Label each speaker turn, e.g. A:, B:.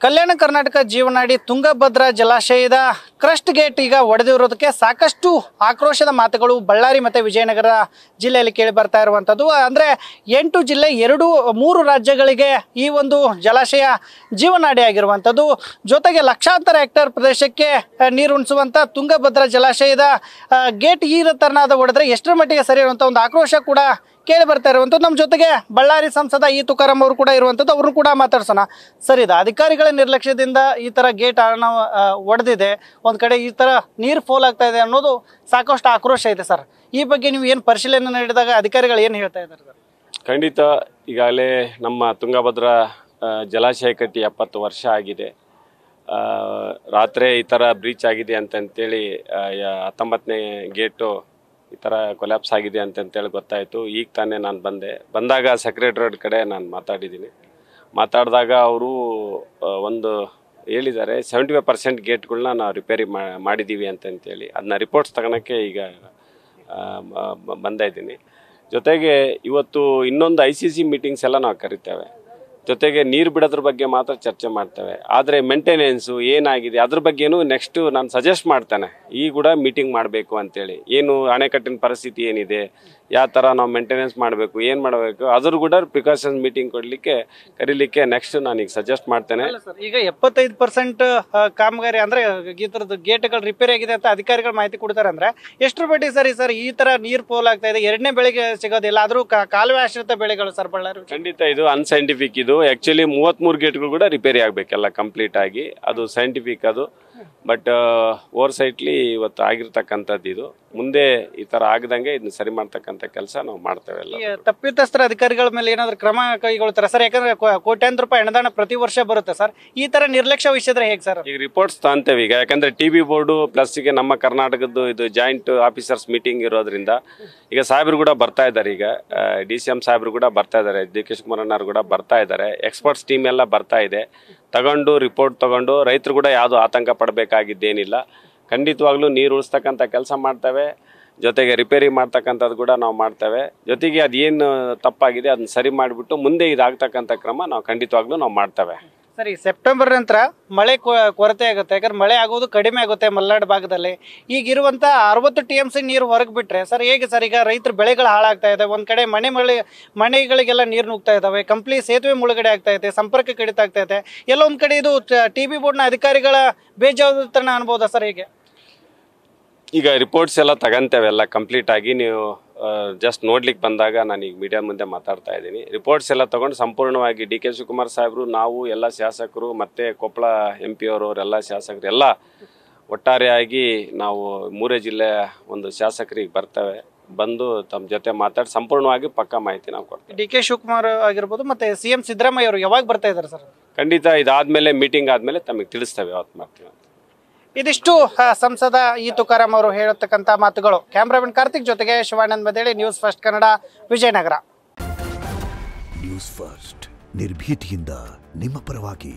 A: ಕಲ್ಯಾಣ ಕರ್ನಾಟಕ ಜೀವನಾಡಿ ತುಂಗಭದ್ರಾ ಜಲಾಶಯದ crust gate ಈಗ ಒಡೆದಿರೋದಕ್ಕೆ ಸಾಕಷ್ಟು ಆಕ್ರೋಶದ ಮಾತುಗಳು ಬಳ್ಳಾರಿ ಮತ್ತು ವಿಜಯನಗರ ಜಿಲ್ಲೆಯಲ್ಲಿ ಕೇಳಿ ಬರ್ತಾ ಇರುವಂಥದ್ದು. ಅಂದರೆ 8 ಜಿಲ್ಲೆ 3 ರಾಜ್ಯಗಳಿಗೆ ಈ ಒಂದು ಜಲಾಶಯ ಜೀವನಾಡಿ ಆಗಿರುವಂಥದ್ದು. ಜೊತೆಗೆ ಲಕ್ಷಾಂತರ ಹೆಕ್ಟೇರ್ ಪ್ರದೇಶಕ್ಕೆ ನೀರು ಉಣಿಸುವಂಥ ತುಂಗಭದ್ರಾ ಜಲಾಶಯದ ಗೇಟ್ ಈ ತರನಾದ ಒಡೆದ್ರೆ ಎಷ್ಟರ ಮಟ್ಟಿಗೆ ಸರಿ ಇರುವಂಥ ಒಂದು ಆಕ್ರೋಶ ಕೂಡ ಕೇಳಿ ಬರ್ತಾ ಇರುವಂಥದ್ದು. ನಮ್ಮ ಜೊತೆಗೆ ಬಳ್ಳಾರಿ ಸಂಸದ ಇ ತುಕಾರಾಮ್ ಅವರು ಕೂಡ ಇರುವಂಥದ್ದು. ಅವ್ರನ್ನು ಕೂಡ ಮಾತಾಡ್ಸೋಣ. ಸರ್, ಇದು ಅಧಿಕಾರಿಗಳ ನಿರ್ಲಕ್ಷ್ಯದಿಂದ ಈ ಥರ ಗೇಟ್ ಒಡೆದಿದೆ, ಒಂದು ಕಡೆ ಈ ಥರ ನೀರು ಫೋಲ್ ಆಗ್ತಾ ಇದೆ ಅನ್ನೋದು ಸಾಕಷ್ಟು ಆಕ್ರೋಶ ಇದೆ. ಸರ್, ಈ ಬಗ್ಗೆ ನೀವು ಏನು ಪರಿಶೀಲನೆ ನಡೆದಾಗ ಅಧಿಕಾರಿಗಳು ಏನು ಹೇಳ್ತಾ ಇದ್ದಾರೆ ಸರ್?
B: ಖಂಡಿತ ಈಗಾಗಲೇ ನಮ್ಮ ತುಂಗಭದ್ರಾ ಜಲಾಶಯ ಕಟ್ಟಿ 70 ವರ್ಷ ಆಗಿದೆ. ರಾತ್ರಿ ಈ ಥರ ಬ್ರೀಚ್ ಆಗಿದೆ ಅಂತಂತೇಳಿ 19ನೇ ಗೇಟು ಈ ಥರ ಕೊಲ್ಯಾಪ್ಸ್ ಆಗಿದೆ ಅಂತಂತೇಳಿ ಗೊತ್ತಾಯಿತು. ಈಗ ತಾನೇ ನಾನು ಬಂದಾಗ ಸೆಕ್ರೆಟರಿಯೇಟ್ ಕಡೆ ನಾನು ಮಾತಾಡಿದಾಗ ಅವರು ಒಂದು ಹೇಳಿದ್ದಾರೆ 75% ಗೇಟ್ಗಳನ್ನ ನಾವು ರಿಪೇರಿ ಮಾಡಿದ್ದೀವಿ ಅಂತಂತೇಳಿ. ಅದನ್ನ ರಿಪೋರ್ಟ್ಸ್ ತಗೊಳಕ್ಕೆ ಈಗ ಬಂದಿದ್ದೀನಿ. ಜೊತೆಗೆ ಇವತ್ತು ಇನ್ನೊಂದು ICC ಮೀಟಿಂಗ್ಸ್ ಎಲ್ಲ ನಾವು ಕರಿತೇವೆ. ಜೊತೆಗೆ ನೀರು ಬಿಡೋದ್ರ ಬಗ್ಗೆ ಮಾತ್ರ ಚರ್ಚೆ ಮಾಡ್ತೇವೆ. ಆದರೆ ಮೇಂಟೆನೆನ್ಸು ಏನಾಗಿದೆ ಅದ್ರ ಬಗ್ಗೆನೂ ನೆಕ್ಸ್ಟು ನಾನು ಸಜೆಸ್ಟ್ ಮಾಡ್ತೇನೆ. ಈ ಕೂಡ ಮೀಟಿಂಗ್ ಮಾಡಬೇಕು ಅಂತೇಳಿ, ಏನು ಅಣೆಕಟ್ಟಿನ ಪರಿಸ್ಥಿತಿ ಏನಿದೆ, ಯಾವ ಥರ ನಾವು ಮೇಂಟೆನೆನ್ಸ್ ಮಾಡಬೇಕು, ಏನು ಮಾಡಬೇಕು, ಅದ್ರ ಕೂಡ ಪ್ರಿಕಾಷನ್ಸ್ ಮೀಟಿಂಗ್ ಕರೀಲಿಕ್ಕೆ ನೆಕ್ಸ್ಟ್ ನಾನು ಈಗ ಸಜೆಸ್ಟ್ ಮಾಡ್ತೇನೆ.
A: ಈಗ 75% ಕಾಮಗಾರಿ ಅಂದರೆ ಈ ಥರದ್ದು ಗೇಟ್ಗಳು ರಿಪೇರಿ ಆಗಿದೆ ಅಂತ ಅಧಿಕಾರಿಗಳು ಮಾಹಿತಿ ಕೊಡ್ತಾರೆ. ಅಂದರೆ ಎಷ್ಟರ ಬಡ್ಡಿ ಸರಿ ಸರ್ ಈ ಥರ ನೀರು ಪೋಲ್ ಆಗ್ತಾ ಇದೆ, 2ನೇ ಬೆಳೆಗೆ ಸಿಗೋದಿಲ್ಲ, ಆದರೂ ಕಾಲುವೆ ಆಶ್ರಿತ ಬೆಳೆಗಳು ಸರ್ ಬಳ್ಳಾರಿ?
B: ಖಂಡಿತ ಇದು ಅನ್ಸೈಂಟಿಫಿಕ್. ಇದು ಆ್ಯಕ್ಚುಲಿ 33 ಗೇಟ್ಗಳು ಕೂಡ ರಿಪೇರಿ ಆಗಬೇಕೆಲ್ಲ ಕಂಪ್ಲೀಟ್ ಆಗಿ. ಅದು ಸೈಂಟಿಫಿಕ್ ಅದು. ಬಟ್ ಓವರ್ ಸೈಟ್ಲಿ ಇವತ್ತು ಆಗಿರ್ತಕ್ಕಂಥದ್ದು ಇದು. ಮುಂದೆ ಈ ಥರ ಆಗದಂಗೆ ಇದನ್ನ ಸರಿ ಮಾಡ್ತಕ್ಕಂಥ ಕೆಲಸ ನಾವು ಮಾಡ್ತೇವೆ. ಎಲ್ಲ
A: ತಪ್ಪಿತಸ್ಥರ ಅಧಿಕಾರಿಗಳ ಮೇಲೆ ಏನಾದರೂ ಕ್ರಮ ಕೈಗೊಳ್ತಾರೆ ಸರ್? ಯಾಕಂದ್ರೆ ಕೋಟ್ಯಾಂತರ ರೂಪಾಯಿ ಅನುದಾನ ಪ್ರತಿ ವರ್ಷ ಬರುತ್ತೆ ಸರ್. ಈ ಥರ ನಿರ್ಲಕ್ಷ್ಯ ವಹಿಸಿದ್ರೆ ಹೇಗೆ ಸರ್? ಈಗ
B: ರಿಪೋರ್ಟ್ಸ್ ತಾಂತೇವೆ ಈಗ. ಯಾಕಂದ್ರೆ TB ಬೋರ್ಡು ಪ್ಲಸ್ಗೆ ನಮ್ಮ ಕರ್ನಾಟಕದ್ದು ಇದು ಜಾಯಿಂಟ್ ಆಫೀಸರ್ಸ್ ಮೀಟಿಂಗ್ ಇರೋದ್ರಿಂದ ಈಗ ಸಾಹೇಬರು ಕೂಡ ಬರ್ತಾ ಇದ್ದಾರೆ. ಈಗ DCM ಸಾಹೇಬರು ಕೂಡ ಬರ್ತಾ ಇದ್ದಾರೆ, DK ಶಿವಕುಮಾರ್ ಅಣ್ಣರು ಕೂಡ ಬರ್ತಾ ಇದ್ದಾರೆ, ಎಕ್ಸ್ಪರ್ಟ್ಸ್ ಟೀಮ್ ಎಲ್ಲ ಬರ್ತಾ ಇದೆ. ರಿಪೋರ್ಟ್ ತಗೊಂಡು ರೈತರು ಕೂಡ ಯಾವುದು ಆತಂಕ ಪಡಬೇಕಾಗಿದ್ದೇನಿಲ್ಲ. ಖಂಡಿತವಾಗ್ಲೂ ನೀರು ಉಳಿಸ್ತಕ್ಕಂಥ ಕೆಲಸ ಮಾಡ್ತೇವೆ. ಜೊತೆಗೆ ರಿಪೇರಿ ಮಾಡ್ತಕ್ಕಂಥದ್ದು ಕೂಡ ನಾವು ಮಾಡ್ತೇವೆ. ಜೊತೆಗೆ ಅದೇನು ತಪ್ಪಾಗಿದೆ ಅದನ್ನ ಸರಿ ಮಾಡಿಬಿಟ್ಟು ಮುಂದೆ ಇದಾಗ್ತಕ್ಕಂಥ ಕ್ರಮ ನಾವು ಖಂಡಿತವಾಗ್ಲೂ ನಾವು ಮಾಡ್ತೇವೆ.
A: ಸರಿ, ಸೆಪ್ಟೆಂಬರ್ ನಂತರ ಮಳೆ ಕೊರತೆ ಆಗುತ್ತೆ. ಯಾಕಂದ್ರೆ ಮಳೆ ಆಗೋದು ಕಡಿಮೆ ಆಗುತ್ತೆ ಮಲೆನಾಡು ಭಾಗದಲ್ಲಿ. ಈಗಿರುವಂಥ 60 TMC ನೀರು ಹೊರಗೆ ಬಿಟ್ಟರೆ ಸರ್ ಹೇಗೆ ಸರ್? ಈಗ ರೈತರ ಬೆಳೆಗಳು ಹಾಳಾಗ್ತಾ ಇದೆ, ಒಂದು ಕಡೆ ಮನೆಗಳಿಗೆಲ್ಲ ನೀರು ನುಗ್ತಾ ಇದ್ದಾವೆ, ಕಂಪ್ಲೀಟ್ ಸೇತುವೆ ಮುಳುಗಡೆ ಆಗ್ತಾ ಇದೆ, ಸಂಪರ್ಕ ಕಡಿತ ಆಗ್ತಾ ಇದೆ. ಎಲ್ಲ ಒಂದು ಕಡೆ ಇದು TB ಬೋರ್ಡ್ನ ಅಧಿಕಾರಿಗಳ ಬೇಜವಾಬ್ದಾರಿತನ ಅನ್ಬೋದಾ ಸರ್? ಹೇಗೆ
B: ಈಗ ರಿಪೋರ್ಟ್ಸ್ ಎಲ್ಲ ತಗೊಂತೇವೆ ಎಲ್ಲ ಕಂಪ್ಲೀಟ್ ಆಗಿ. ನೀವು ಜಸ್ಟ್ ನೋಡ್ಲಿಕ್ಕೆ ಬಂದಾಗ ನಾನು ಈಗ ಮೀಡಿಯಾ ಮುಂದೆ ಮಾತಾಡ್ತಾ ಇದ್ದೀನಿ. ರಿಪೋರ್ಟ್ಸ್ ಎಲ್ಲ ತೊಗೊಂಡು ಸಂಪೂರ್ಣವಾಗಿ DK ಶಿವಕುಮಾರ್ ಸಾಹೇಬರು, ನಾವು ಎಲ್ಲ ಶಾಸಕರು ಮತ್ತು ಕೊಪ್ಪಳ MP ಅವರೆಲ್ಲ ಶಾಸಕರು ಎಲ್ಲ ಒಟ್ಟಾರೆಯಾಗಿ ನಾವು 3 ಜಿಲ್ಲೆಯ ಒಂದು ಶಾಸಕರಿಗೆ ಬರ್ತೇವೆ. ಬಂದು ತಮ್ಮ ಜೊತೆ ಮಾತಾಡಿ ಸಂಪೂರ್ಣವಾಗಿ ಪಕ್ಕಾ ಮಾಹಿತಿ ನಾವು ಕೊಡ್ತೀವಿ.
A: DK ಶಿವಕುಮಾರ್ ಆಗಿರ್ಬೋದು ಮತ್ತು CM ಸಿದ್ದರಾಮಯ್ಯ ಅವರು ಯಾವಾಗ ಬರ್ತಾ ಇದ್ದಾರೆ ಸರ್?
B: ಖಂಡಿತ ಇದಾದಮೇಲೆ ಮೀಟಿಂಗ್ ಆದಮೇಲೆ ತಮಗೆ ತಿಳಿಸ್ತೇವೆ ಯಾವತ್ತು ಮಾಡ್ತೀವಿ.
A: ಇದಿಷ್ಟು ಸಂಸದ ಇ ತುಕಾರಾಮ್ ಅವರು ಹೇಳತಕ್ಕಂಥ ಮಾತುಗಳು. ಕ್ಯಾಮ್ರಾಮನ್ ಕಾರ್ತಿಕ್ ಜೊತೆಗೆ Shivanand Madeli, news first Kannada, Vijayanagara.
C: News first ನಿರ್ಭೀತಿಯಿಂದ ನಿಮ್ಮ ಪರವಾಗಿ.